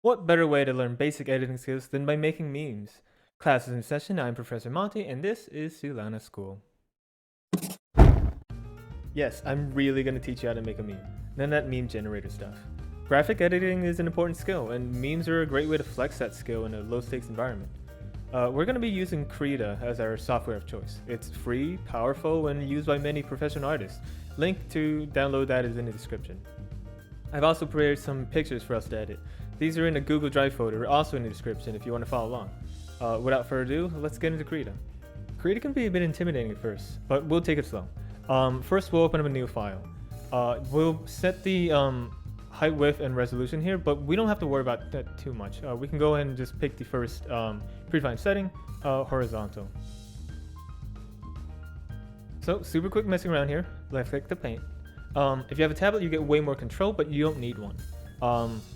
What better way to learn basic editing skills than by making memes? Class is in session. I'm Professor Monty, and this is Sulana School. Yes, I'm really going to teach you how to make a meme. None of that meme generator stuff. Graphic editing is an important skill, and memes are a great way to flex that skill in a low-stakes environment. We're going to be using Krita as our software of choice. It's free, powerful, and used by many professional artists. Link to download that is in the description. I've also prepared some pictures for us to edit. These are in a Google Drive folder, also in the description if you want to follow along. Without further ado, let's get into Krita. Krita can be a bit intimidating at first, but we'll take it slow. First, we'll open up a new file. We'll set the height, width, and resolution here, but we don't have to worry about that too much. We can go ahead and just pick the first predefined setting, horizontal. So, super quick messing around here. Left click to paint. If you have a tablet, you get way more control, but you don't need one.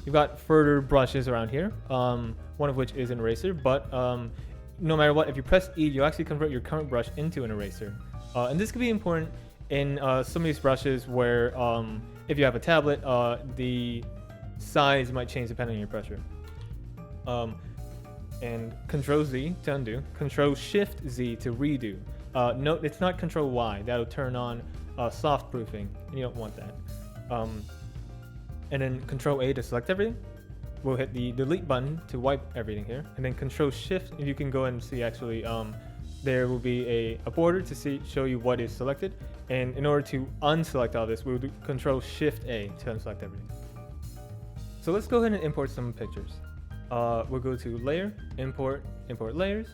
You've got further brushes around here, one of which is an eraser, but no matter what, if you press E, you actually convert your current brush into an eraser. And this could be important in some of these brushes where if you have a tablet, the size might change depending on your pressure. And Control Z to undo, Control Shift Z to redo. Note it's not Control Y, that'll turn on soft proofing, and you don't want that. And then Control A to select everything. We'll hit the delete button to wipe everything here, and then Control Shift, you can go ahead and see actually there will be a border to show you what is selected. And in order to unselect all this, we'll do Control Shift A to unselect everything. So let's go ahead and import some pictures. We'll go to Layer, Import Layers,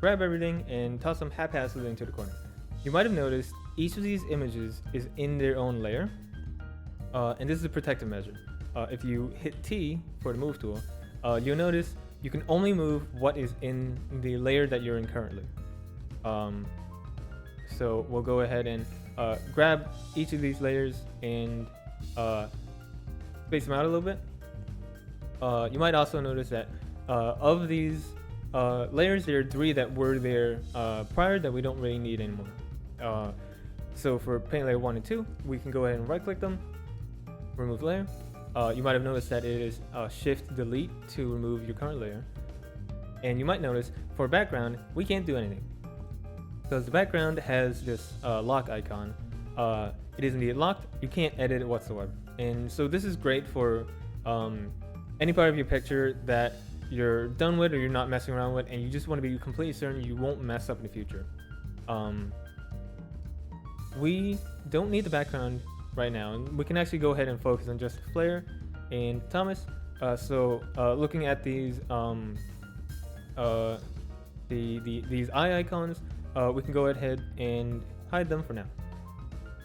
grab everything, and toss them haphazardly into the corner. You might have noticed each of these images is in their own layer, and this is a protective measure. If you hit T for the Move tool, you'll notice you can only move what is in the layer that you're in currently. So we'll go ahead and grab each of these layers and space them out a little bit. You might also notice that of these layers, there are 3 that were there prior that we don't really need anymore. So for paint layer 1 and 2, we can go ahead and right click them, remove layer. You might have noticed that it is Shift Delete to remove your current layer. And you might notice for background, we can't do anything because the background has this lock icon. It is indeed locked. You can't edit it whatsoever. And so this is great for any part of your picture that you're done with or you're not messing around with, and you just want to be completely certain you won't mess up in the future. We don't need the background right now, and we can actually go ahead and focus on just Flare and Thomas. Looking at these these eye icons, we can go ahead and hide them for now.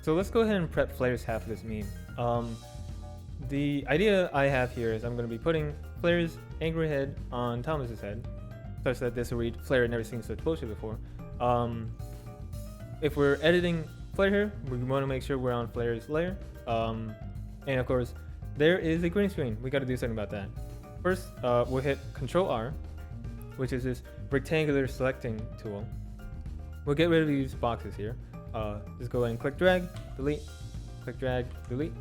So let's go ahead and prep Flare's half of this meme. The idea I have here is I'm going to be putting Flare's angry head on Thomas's head, such that this will read Flare had never seen such bullshit before. If we're editing Flare here, we want to make sure we're on Flare's layer. And of course, there is a green screen. We got to do something about that. First, we'll hit Control R, which is this rectangular selecting tool. We'll get rid of these boxes here. Just go ahead and click drag, delete, click drag, delete.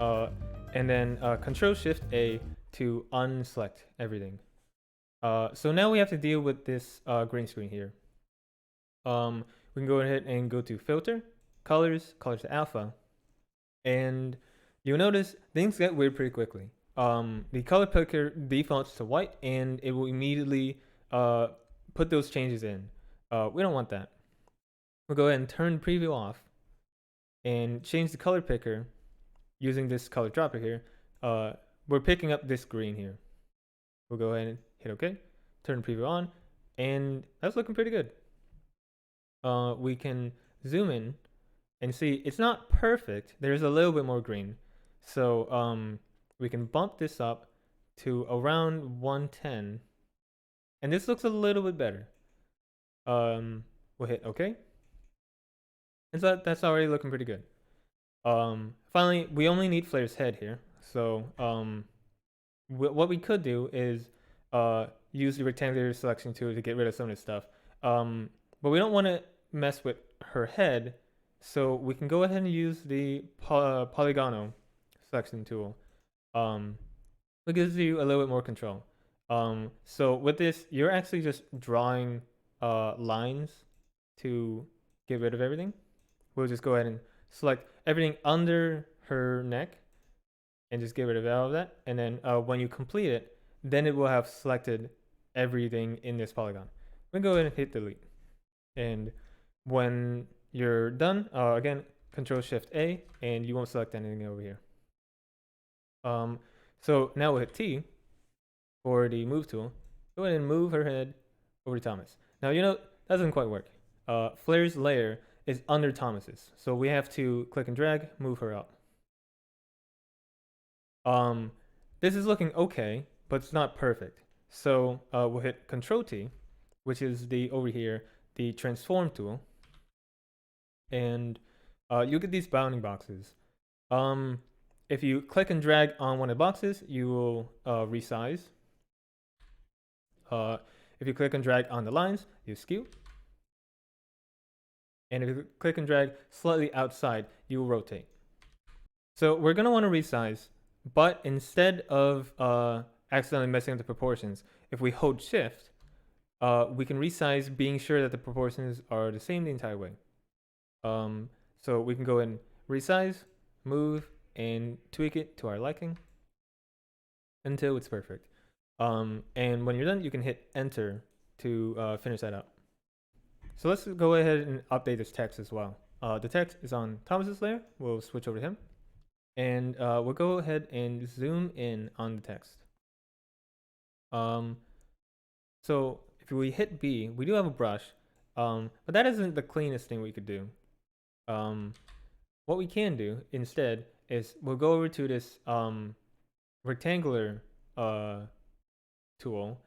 And then Control Shift A to unselect everything. So now we have to deal with this green screen here. We can go ahead and go to Filter, Colors to Alpha, and you'll notice things get weird pretty quickly. The color picker defaults to white, and it will immediately put those changes in. We don't want that. We'll go ahead and turn preview off and change the color picker using this color dropper here. We're picking up this green here. We'll go ahead and hit OK, turn preview on, and that's looking pretty good. We can zoom in and see it's not perfect. There's a little bit more green. So we can bump this up to around 110. And this looks a little bit better. We'll hit OK. And so that's already looking pretty good. Finally, we only need Flare's head here. So what we could do is use the rectangular selection tool to get rid of some of this stuff. But we don't want to mess with her head, so we can go ahead and use the Polygonal selection tool. it gives you a little bit more control. So with this, you're actually just drawing lines to get rid of everything. We'll just go ahead and select everything under her neck and just get rid of all of that. And then when you complete it, then it will have selected everything in this polygon. We go ahead and hit delete. And when you're done, again, Control Shift A, and you won't select anything over here. So now we'll hit T for the move tool. Go ahead and move her head over to Thomas. Now, that doesn't quite work. Flare's layer is under Thomas's, so we have to click and drag, move her up. This is looking okay, but it's not perfect. So we'll hit Control T, which is over here, the transform tool, and you get these bounding boxes. If you click and drag on one of the boxes, you will resize. If you click and drag on the lines, you skew. And if you click and drag slightly outside, you will rotate. So we're going to want to resize, but instead of accidentally messing up the proportions, if we hold shift, we can resize, being sure that the proportions are the same the entire way. So we can go and resize, move, and tweak it to our liking until it's perfect. And when you're done, you can hit enter to finish that up. So let's go ahead and update this text as well. The text is on Thomas's layer. We'll switch over to him. And we'll go ahead and zoom in on the text. So if we hit B, we do have a brush, but that isn't the cleanest thing we could do. What we can do instead is we'll go over to this rectangular tool,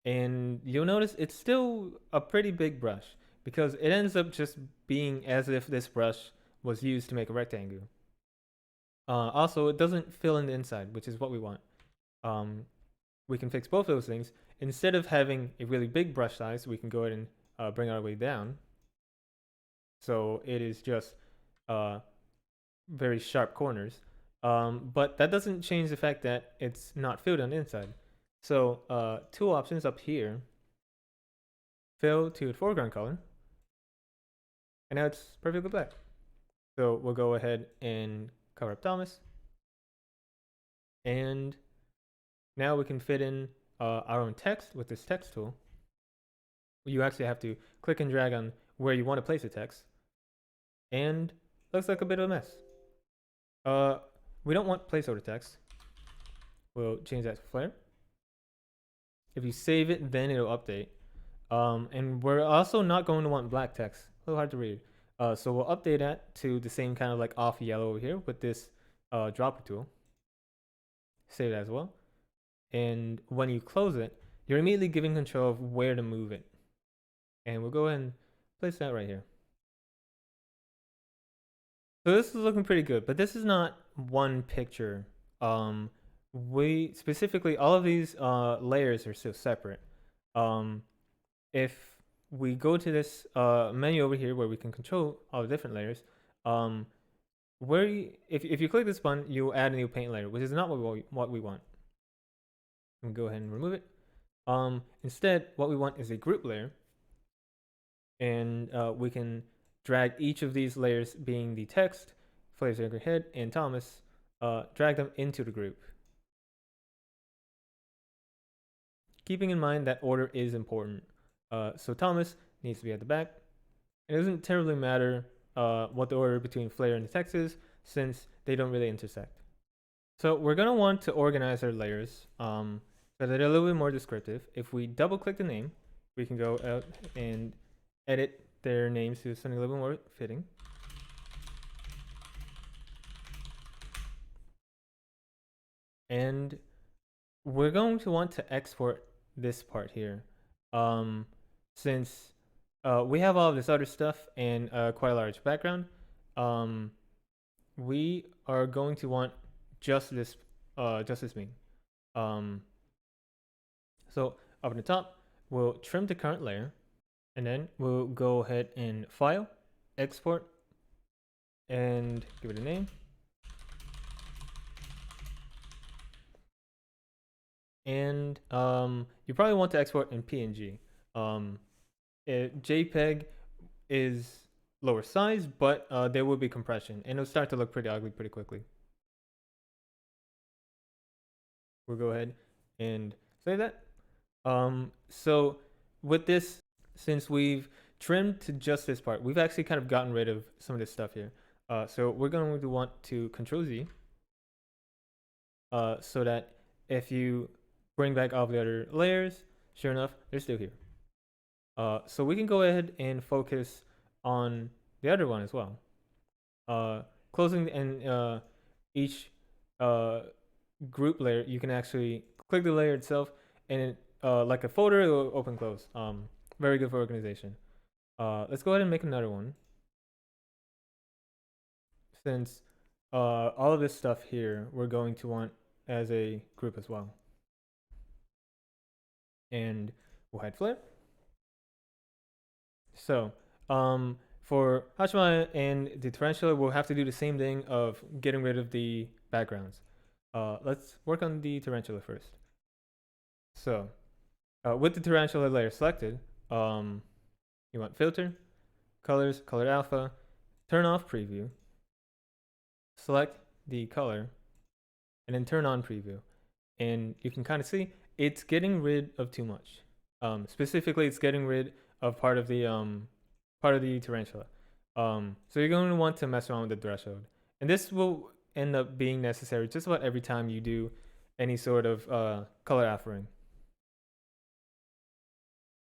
and you'll notice it's still a pretty big brush because it ends up just being as if this brush was used to make a rectangle. Also, it doesn't fill in the inside, which is what we want. We can fix both those things. Instead of having a really big brush size, we can go ahead and bring our way down. So it is just very sharp corners. But that doesn't change the fact that it's not filled on the inside. So two options up here. Fill to the foreground color. And now it's perfectly black. So we'll go ahead and cover up Thomas. And now we can fit in our own text with this text tool. You actually have to click and drag on where you want to place the text. And looks like a bit of a mess. We don't want placeholder text. We'll change that to flare. If you save it, then it'll update. And we're also not going to want black text. A little hard to read. So we'll update that to the same kind of like off yellow over here with this dropper tool. Save that as well. And when you close it, you're immediately giving control of where to move it. And we'll go ahead and place that right here. So this is looking pretty good, but this is not one picture. We specifically, all of these layers are still separate. If we go to this menu over here where we can control all the different layers, if you click this button, you'll add a new paint layer, which is not what we want. We'll go ahead and remove it. Instead, what we want is a group layer, and we can drag each of these layers, being the text, Flare's head, and Thomas, drag them into the group. Keeping in mind that order is important. So Thomas needs to be at the back. It doesn't terribly matter what the order between Flare and the text is, since they don't really intersect. So we're going to want to organize our layers so that they're a little bit more descriptive. If we double click the name, we can go out and edit their names to something a little bit more fitting. And we're going to want to export this part here. Since we have all of this other stuff and quite a large background, we are going to want just this main. So up in the top, we'll trim the current layer, and then we'll go ahead and File, Export, and give it a name. and you probably want to export in PNG. JPEG is lower size, but there will be compression, and it'll start to look pretty ugly pretty quickly. We'll go ahead and save that. So with this, since we've trimmed to just this part, we've actually kind of gotten rid of some of this stuff here. So we're going to want to Control Z, so that if you bring back all the other layers, sure enough, they're still here. So we can go ahead and focus on the other one as well. Closing and each group layer, you can actually click the layer itself, and it, like a folder, it will open close. Very good for organization. Let's go ahead and make another one. Since all of this stuff here, we're going to want as a group as well. And we'll hide flare. So for Hachima and the tarantula, we'll have to do the same thing of getting rid of the backgrounds. Let's work on the tarantula first. So with the tarantula layer selected, you want filter, colors, colored alpha, turn off preview, select the color, and then turn on preview. And you can kind of see it's getting rid of too much. Specifically, it's getting rid of part of the tarantula. So you're going to want to mess around with the threshold, and this will end up being necessary just about every time you do any sort of color alphaing.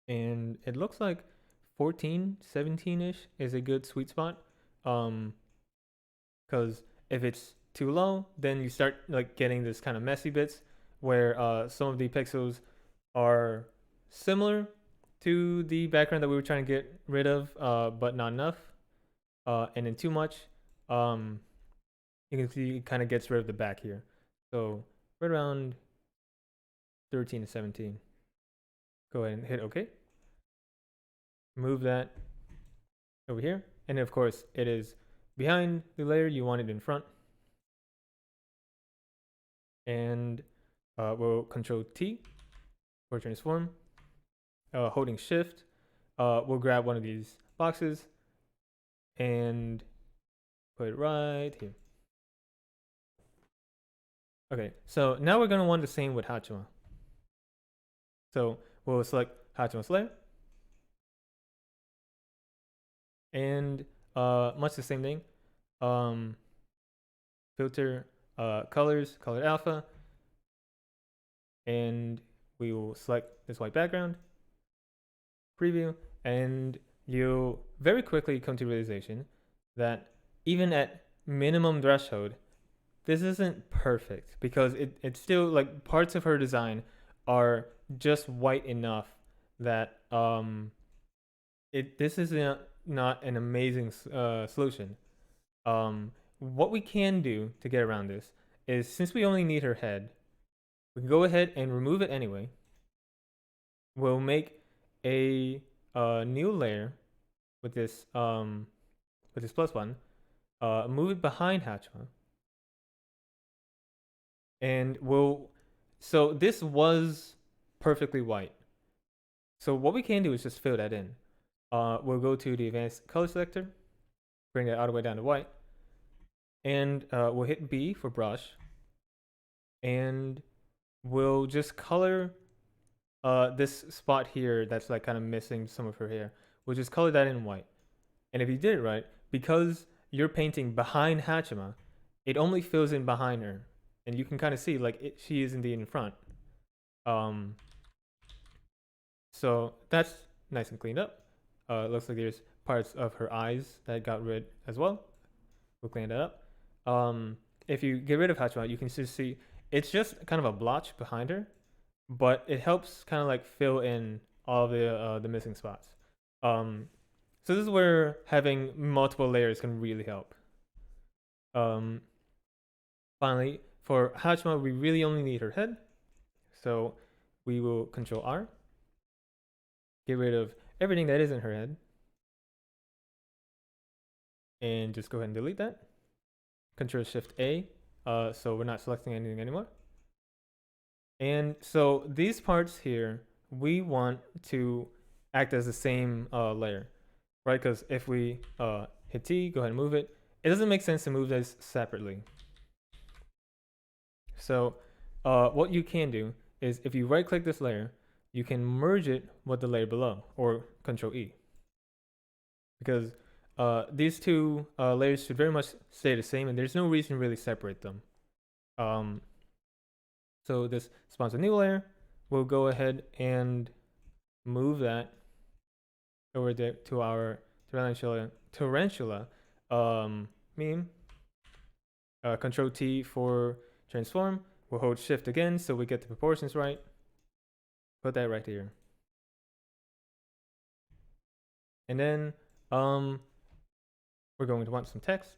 And it looks like 14, 17-ish is a good sweet spot. Because if it's too low, then you start like getting this kind of messy bits where some of the pixels are similar to the background that we were trying to get rid of, but not enough. And then too much, you can see it kind of gets rid of the back here. So right around 13 to 17. Go ahead and hit OK. Move that over here. And of course, it is behind the layer. You want it in front. And we'll Control T for transform. Holding Shift, we'll grab one of these boxes and put it right here. Okay, so now we're going to want the same with Hachima. So we'll select Hachima's layer. And much the same thing. Filter, colors, colored alpha. And we will select this white background. Preview, and you'll very quickly come to realization that even at minimum threshold, this isn't perfect because it's still like parts of her design are just white enough that this is not an amazing solution. What we can do to get around this is, since we only need her head, we can go ahead and remove it anyway. We'll make a new layer with this plus button. Move it behind Hachima, and so this was perfectly white. So what we can do is just fill that in. We'll go to the advanced color selector, bring that all the way down to white, and we'll hit B for brush, and we'll just color this spot here that's like kind of missing some of her hair. We'll just color that in white. And if you did it right, because you're painting behind Hachima, it only fills in behind her. And you can kind of see like she is indeed in front. So that's nice and cleaned up. Looks like there's parts of her eyes that got rid as well. We'll clean that up. If you get rid of Hachima, you can just see it's just kind of a blotch behind her, but it helps kind of like fill in all the missing spots. So this is where having multiple layers can really help. Finally, for Hachima, we really only need her head. So we will Control R, get rid of everything that isn't her head, and just go ahead and delete that. Control Shift A, so we're not selecting anything anymore. And so these parts here, we want to act as the same layer, right? Because if we hit T, go ahead and move it, it doesn't make sense to move this separately. So what you can do is if you right click this layer, you can merge it with the layer below, or Control E. Because these two layers should very much stay the same, and there's no reason to really separate them. So this spawns a new layer. We'll go ahead and move that over there to our tarantula meme. Control T for transform. We'll hold Shift again so we get the proportions right. Put that right here. And then we're going to want some text.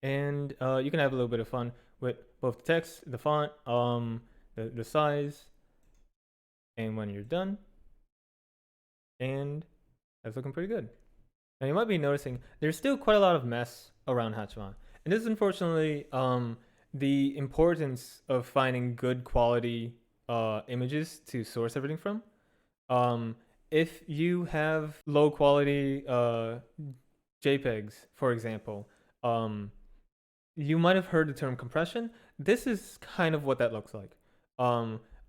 And you can have a little bit of fun with both the text, the font, the size, and when you're done. And that's looking pretty good. Now you might be noticing there's still quite a lot of mess around Hatchma. And this is unfortunately the importance of finding good quality images to source everything from. If you have low quality JPEGs, for example, you might have heard the term compression. This is kind of what that looks like.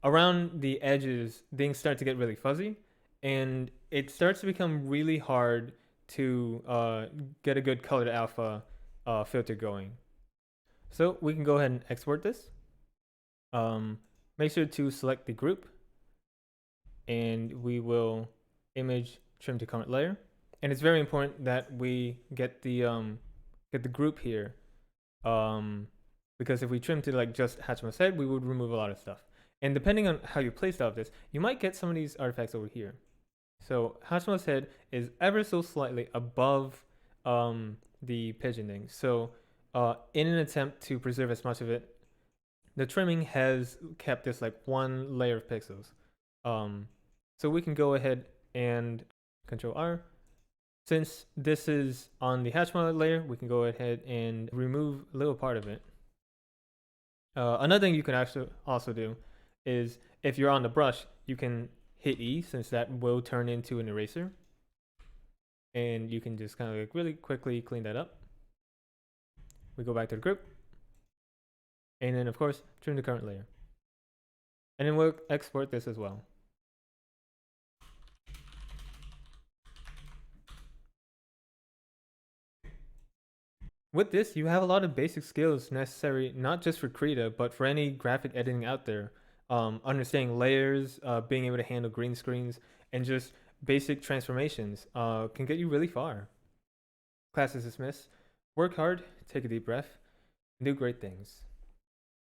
Around the edges, things start to get really fuzzy, and it starts to become really hard to get a good colored alpha filter going. So we can go ahead and export this. Make sure to select the group, and we will image trim to current layer. And it's very important that we get the group here, because if we trim to like just Hatchma's head, we would remove a lot of stuff. And depending on how you place all of this, you might get some of these artifacts over here. So Hatchma's head is ever so slightly above the pigeoning. So in an attempt to preserve as much of it, the trimming has kept this like one layer of pixels. So we can go ahead and Control R. Since this is on the Hatchma layer, we can go ahead and remove a little part of it. Another thing you can actually also do is if you're on the brush, you can hit E, since that will turn into an eraser. And you can just kind of like really quickly clean that up. We go back to the group. And then of course, trim the current layer. And then we'll export this as well. With this, you have a lot of basic skills necessary not just for Krita, but for any graphic editing out there. Understanding layers, being able to handle green screens, and just basic transformations can get you really far. Class is dismissed. Work hard, take a deep breath, and do great things.